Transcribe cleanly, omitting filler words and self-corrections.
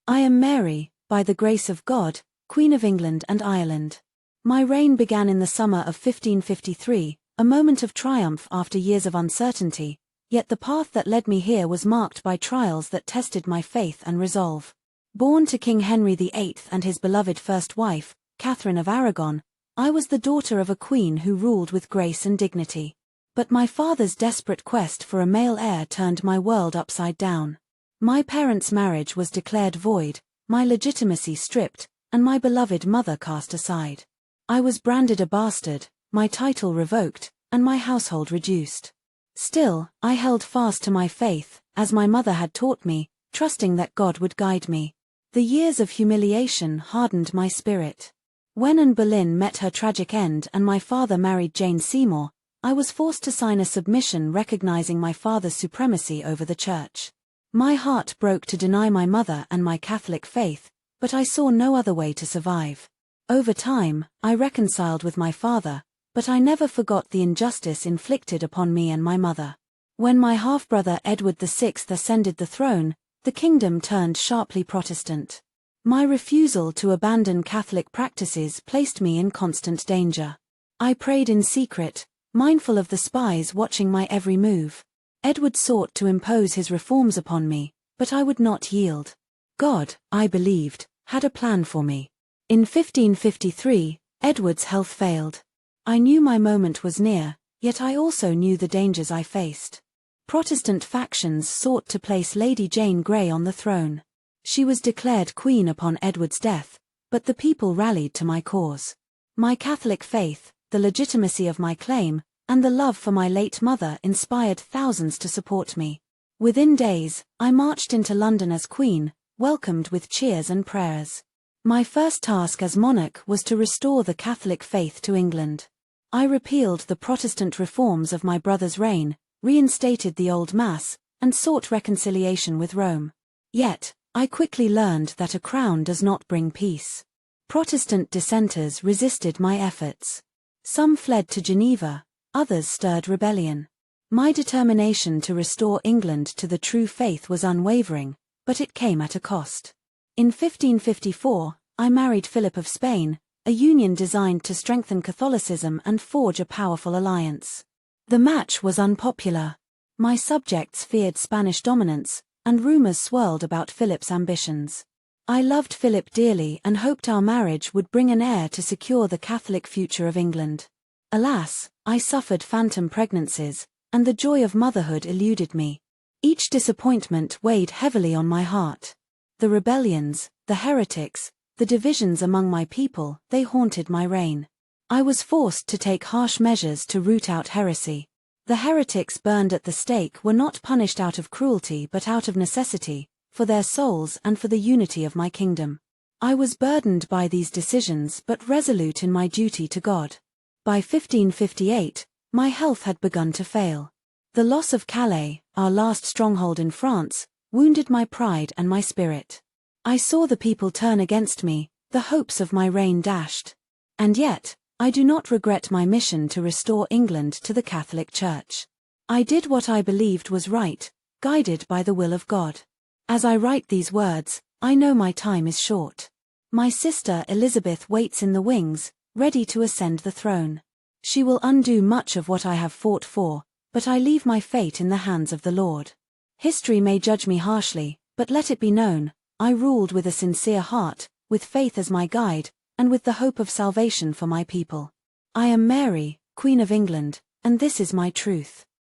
I am Mary, by the grace of God, Queen of England and Ireland. My reign began in the summer of 1553, a moment of triumph after years of uncertainty, yet the path that led me here was marked by trials that tested my faith and resolve. Born to King Henry VIII and his beloved first wife, Catherine of Aragon, I was the daughter of a queen who ruled with grace and dignity. But my father's desperate quest for a male heir turned my world upside down. My parents' marriage was declared void, my legitimacy stripped, and my beloved mother cast aside. I was branded a bastard, my title revoked, and my household reduced. Still, I held fast to my faith, as my mother had taught me, trusting that God would guide me. The years of humiliation hardened my spirit. When Anne Boleyn met her tragic end and my father married Jane Seymour, I was forced to sign a submission recognizing my father's supremacy over the church. My heart broke to deny my mother and my Catholic faith, but I saw no other way to survive. Over time, I reconciled with my father, but I never forgot the injustice inflicted upon me and my mother. When my half-brother Edward VI ascended the throne, the kingdom turned sharply Protestant. My refusal to abandon Catholic practices placed me in constant danger. I prayed in secret, mindful of the spies watching my every move. Edward sought to impose his reforms upon me, but I would not yield. God, I believed, had a plan for me. In 1553, Edward's health failed. I knew my moment was near, yet I also knew the dangers I faced. Protestant factions sought to place Lady Jane Grey on the throne. She was declared queen upon Edward's death, but the people rallied to my cause. My Catholic faith, the legitimacy of my claim, and the love for my late mother inspired thousands to support me. Within days, I marched into London as queen, welcomed with cheers and prayers. My first task as monarch was to restore the Catholic faith to England. I repealed the Protestant reforms of my brother's reign, reinstated the Old Mass, and sought reconciliation with Rome. Yet, I quickly learned that a crown does not bring peace. Protestant dissenters resisted my efforts. Some fled to Geneva, others stirred rebellion. My determination to restore England to the true faith was unwavering, but it came at a cost. In 1554, I married Philip of Spain, a union designed to strengthen Catholicism and forge a powerful alliance. The match was unpopular. My subjects feared Spanish dominance, and rumors swirled about Philip's ambitions. I loved Philip dearly and hoped our marriage would bring an heir to secure the Catholic future of England. Alas, I suffered phantom pregnancies, and the joy of motherhood eluded me. Each disappointment weighed heavily on my heart. The rebellions, the heretics, the divisions among my people, they haunted my reign. I was forced to take harsh measures to root out heresy. The heretics burned at the stake were not punished out of cruelty but out of necessity, for their souls and for the unity of my kingdom. I was burdened by these decisions but resolute in my duty to God. By 1558, my health had begun to fail. The loss of Calais, our last stronghold in France, wounded my pride and my spirit. I saw the people turn against me, the hopes of my reign dashed. And yet, I do not regret my mission to restore England to the Catholic Church. I did what I believed was right, guided by the will of God. As I write these words, I know my time is short. My sister Elizabeth waits in the wings, ready to ascend the throne. She will undo much of what I have fought for, but I leave my fate in the hands of the Lord. History may judge me harshly, but let it be known, I ruled with a sincere heart, with faith as my guide, and with the hope of salvation for my people. I am Mary, Queen of England, and this is my truth.